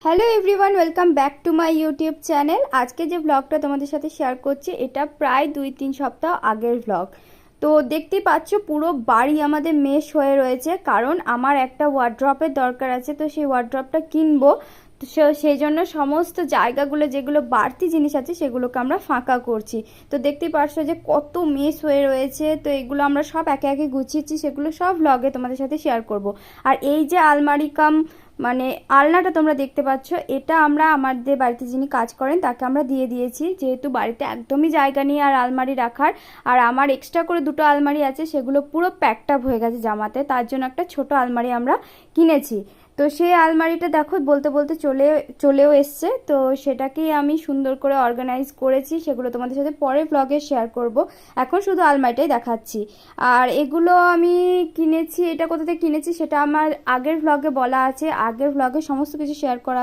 Hello everyone, welcome back to my YouTube channel. আজকে যে ব্লগটা তোমাদের সাথে শেয়ার করছি এটা প্রায় 2-3 সপ্তাহ আগের ব্লগ। তো দেখতেই পাচ্ছ পুরো বাড়ি আমাদের মেশ হয়ে রয়েছে, কারণ আমার একটা ওয়ার্ড্রপের দরকার আছে। তো সেই ওয়ার্ড্রপটা কিনবো, তো সেই জন্য সমস্ত জায়গাগুলো যেগুলো বাড়তি জিনিস আছে সেগুলোকে আমরা ফাঁকা করছি। তো দেখতেই পাচ্ছ যে কত মেশ হয়ে রয়েছে। তো এগুলো আমরা সব একে একে গুছিয়েছি, সেগুলো সব ব্লগে তোমাদের সাথে শেয়ার করব। আর এই যে আলমারি কাম মানে আলনাটা তোমরা দেখতে পাচ্ছ, এটা আমরা আমাদের বাড়িতে যিনি কাজ করেন তাকে আমরা দিয়ে দিয়েছি, যেহেতু বাড়িতে একদমই জায়গা নেই আর আলমারি রাখার। আর আমার এক্সট্রা করে দুটো আলমারি আছে, সেগুলো পুরো প্যাকড আপ হয়ে গেছে জামাতে, তার জন্য একটা ছোট আলমারি আমরা কিনেছি। তো সেই আলমারিটা দেখো বলতে বলতে চলেও এসছে। তো সেটাকেই আমি সুন্দর করে অর্গানাইজ করেছি, সেগুলো তোমাদের সাথে পরে ব্লগে শেয়ার করব। এখন শুধু আলমারিটাই দেখাচ্ছি। আর এগুলো আমি কিনেছি, এটা কোথা থেকে কিনেছি সেটা আমার আগের ব্লগে বলা আছে, আগের ব্লগে সমস্ত কিছু শেয়ার করা